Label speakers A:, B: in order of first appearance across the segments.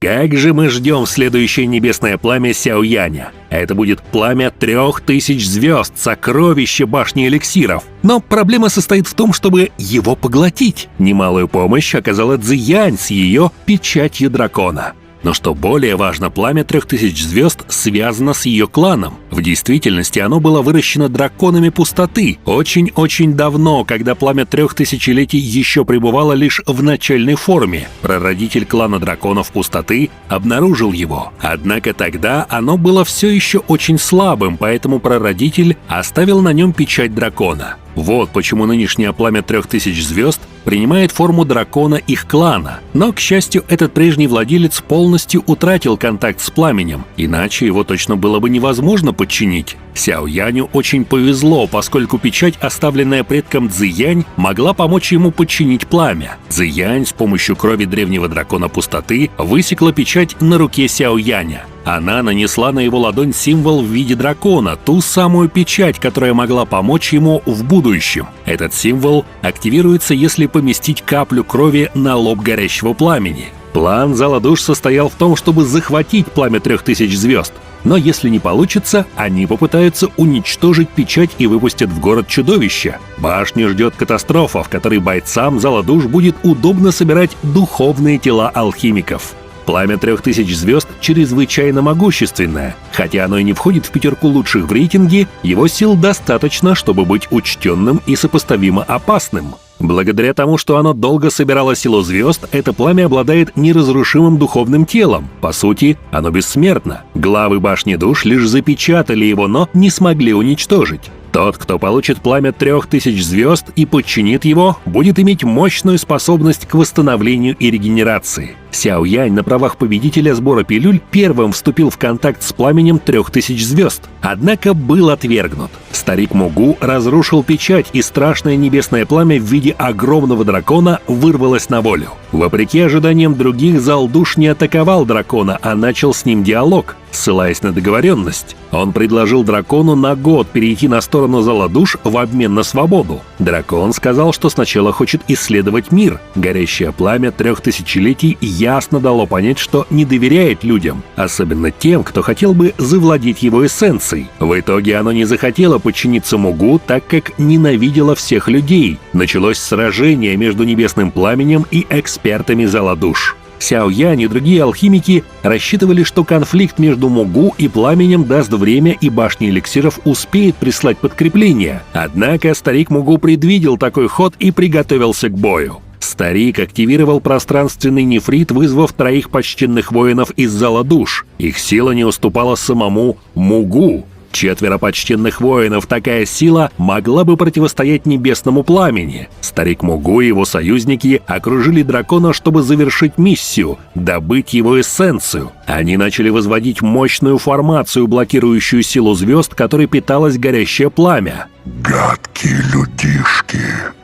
A: Как же мы ждем следующее небесное пламя Сяояня. Это будет пламя 3000 звезд, сокровище башни эликсиров. Но проблема состоит в том, чтобы его поглотить. Немалую помощь оказала Цзиянь с ее печатью дракона. Но что более важно, пламя 3000 звезд связано с ее кланом. В действительности оно было выращено драконами пустоты очень-очень давно, когда пламя 3000-летий еще пребывало лишь в начальной форме. Прародитель клана драконов пустоты обнаружил его. Однако тогда оно было все еще очень слабым, поэтому прародитель оставил на нем печать дракона. Вот почему нынешнее пламя 3000 звезд принимает форму дракона их клана. Но, к счастью, этот прежний владелец полностью утратил контакт с пламенем, иначе его точно было бы невозможно подчинить. Сяояню очень повезло, поскольку печать, оставленная предком Цзиянь, могла помочь ему подчинить пламя. Цзиянь с помощью крови древнего дракона пустоты высекла печать на руке Сяояня. Она нанесла на его ладонь символ в виде дракона, ту самую печать, которая могла помочь ему в будущем. Этот символ активируется, если поместить каплю крови на лоб горящего пламени. План Зала Душ состоял в том, чтобы захватить пламя 3000 звезд. Но если не получится, они попытаются уничтожить печать и выпустят в город чудовище. Башню ждет катастрофа, в которой бойцам Зала Душ будет удобно собирать духовные тела алхимиков. Пламя 3000 звезд чрезвычайно могущественное. Хотя оно и не входит в пятерку лучших в рейтинге, его сил достаточно, чтобы быть учтенным и сопоставимо опасным. Благодаря тому, что оно долго собирало силу звезд, это пламя обладает неразрушимым духовным телом. По сути, оно бессмертно. Главы башни душ лишь запечатали его, но не смогли уничтожить. Тот, кто получит пламя 3000 звезд и подчинит его, будет иметь мощную способность к восстановлению и регенерации. Сяоянь на правах победителя сбора пилюль первым вступил в контакт с пламенем 3000 звезд, однако был отвергнут. Старик Мугу разрушил печать, и страшное небесное пламя в виде огромного дракона вырвалось на волю. Вопреки ожиданиям других, Зал Душ не атаковал дракона, а начал с ним диалог, ссылаясь на договоренность. Он предложил дракону на год перейти на сторону Зала Душ в обмен на свободу. Дракон сказал, что сначала хочет исследовать мир. Горящее пламя 3000-летий ясно дало понять, что не доверяет людям, особенно тем, кто хотел бы завладеть его эссенцией. В итоге оно не захотело подчиниться Мугу, так как ненавидело всех людей. Началось сражение между небесным пламенем и экспертами Зала Душ. Сяоянь и другие алхимики рассчитывали, что конфликт между Мугу и пламенем даст время, и башня эликсиров успеет прислать подкрепление. Однако старик Мугу предвидел такой ход и приготовился к бою. Старик активировал пространственный нефрит, вызвав 3 почтенных воинов из Зала Душ. Их сила не уступала самому Мугу. 4 почтенных воинов, такая сила могла бы противостоять небесному пламени. Старик Мугу и его союзники окружили дракона, чтобы завершить миссию – добыть его эссенцию. Они начали возводить мощную формацию, блокирующую силу звезд, которой питалось горящее пламя.
B: Гадкие людишки.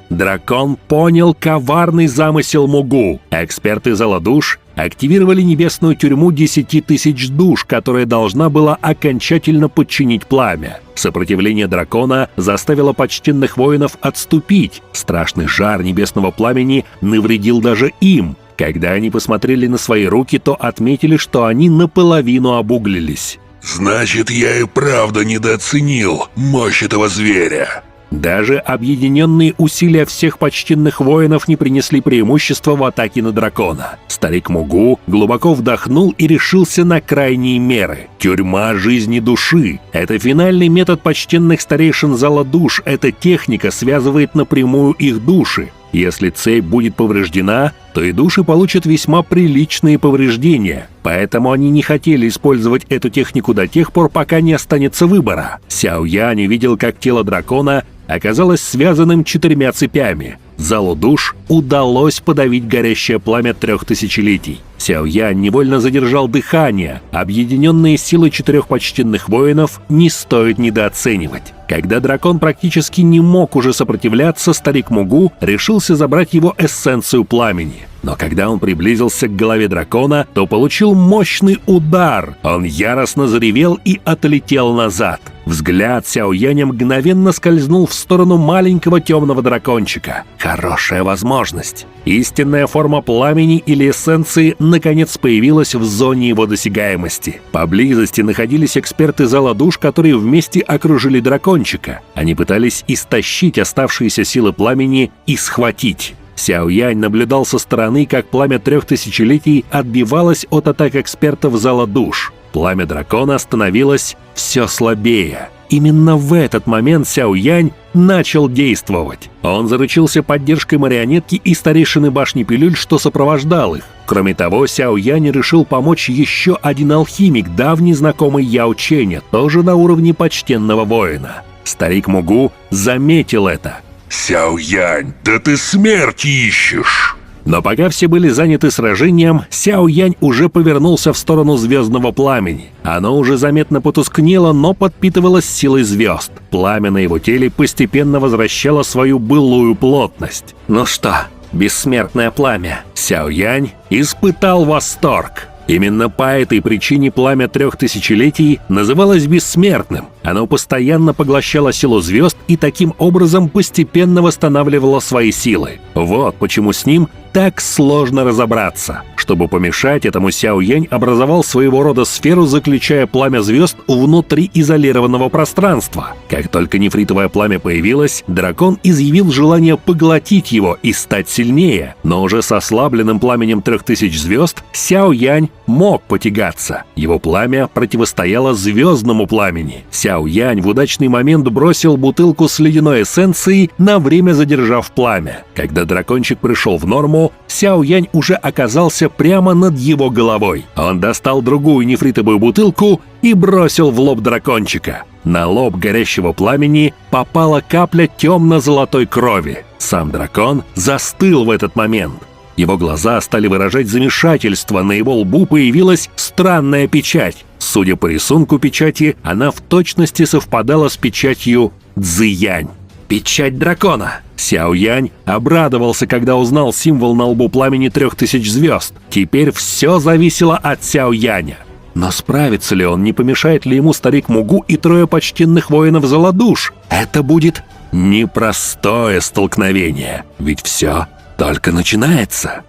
A: Дракон понял коварный замысел Мугу. Эксперты Зала Душ активировали небесную тюрьму 10 000 душ, которая должна была окончательно подчинить пламя. Сопротивление дракона заставило почтенных воинов отступить. Страшный жар небесного пламени навредил даже им. Когда они посмотрели на свои руки, то отметили, что они наполовину обуглились.
B: Значит, я и правда недооценил мощь этого зверя.
A: Даже объединенные усилия всех почтенных воинов не принесли преимущества в атаке на дракона. Старик Мугу глубоко вдохнул и решился на крайние меры. Тюрьма жизни души – это финальный метод почтенных старейшин Зала Душ. Эта техника связывает напрямую их души. Если цепь будет повреждена, то и души получат весьма приличные повреждения. Поэтому они не хотели использовать эту технику до тех пор, пока не останется выбора. Сяоянь увидел, как тело дракона оказалось связанным 4 цепями. Залу Душ удалось подавить горящее пламя 3000-летий. Сяоянь невольно задержал дыхание. Объединенные силы 4 почтенных воинов не стоит недооценивать. Когда дракон практически не мог уже сопротивляться, старик Мугу решился забрать его эссенцию пламени. Но когда он приблизился к голове дракона, то получил мощный удар. Он яростно заревел и отлетел назад. Взгляд Сяо Яня мгновенно скользнул в сторону маленького темного дракончика. Хорошая возможность. Истинная форма пламени или эссенции наконец появилась в зоне его досягаемости. Поблизости находились эксперты зала душ, которые вместе окружили дракончика. Они пытались истощить оставшиеся силы пламени и схватить. Сяо Янь наблюдал со стороны, как пламя 3000-летий отбивалось от атак экспертов зала душ. Пламя дракона становилось все слабее. Именно в этот момент Сяо Янь начал действовать. Он заручился поддержкой марионетки и старейшины башни пилюль, что сопровождал их. Кроме того, Сяо Янь решил помочь еще один алхимик, давний знакомый Яо Ченя, тоже на уровне почтенного воина. Старик Мугу заметил это.
B: Сяо Янь, да ты смерть ищешь!
A: Но пока все были заняты сражением, Сяо Янь уже повернулся в сторону звездного пламени. Оно уже заметно потускнело, но подпитывалось силой звезд. Пламя на его теле постепенно возвращало свою былую плотность. Ну что, бессмертное пламя? Сяо Янь испытал восторг. Именно по этой причине пламя 3000-летий называлось бессмертным. Оно постоянно поглощало силу звезд и таким образом постепенно восстанавливало свои силы. Вот почему с ним так сложно разобраться. Чтобы помешать этому, Сяо Янь образовал своего рода сферу, заключая пламя звезд внутри изолированного пространства. Как только нефритовое пламя появилось, дракон изъявил желание поглотить его и стать сильнее. Но уже с ослабленным пламенем 3000 звезд Сяо Янь мог потягаться. Его пламя противостояло звездному пламени. Сяо Янь в удачный момент бросил бутылку с ледяной эссенцией, на время задержав пламя. Когда дракончик пришел в норму, Сяо Янь уже оказался прямо над его головой. Он достал другую нефритовую бутылку и бросил в лоб дракончика. На лоб горящего пламени попала капля темно-золотой крови. Сам дракон застыл в этот момент. Его глаза стали выражать замешательство, на его лбу появилась странная печать. Судя по рисунку печати, она в точности совпадала с печатью Цзиянь. Печать дракона. Сяо Янь обрадовался, когда узнал символ на лбу пламени 3000 звезд. Теперь все зависело от Сяо Яня. Но справится ли он, не помешает ли ему старик Мугу и 3 почтенных воинов зала душ? Это будет непростое столкновение, ведь все только начинается.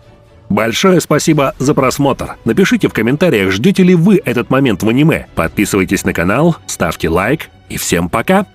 A: Большое спасибо за просмотр. Напишите в комментариях, ждете ли вы этот момент в аниме. Подписывайтесь на канал, ставьте лайк и всем пока!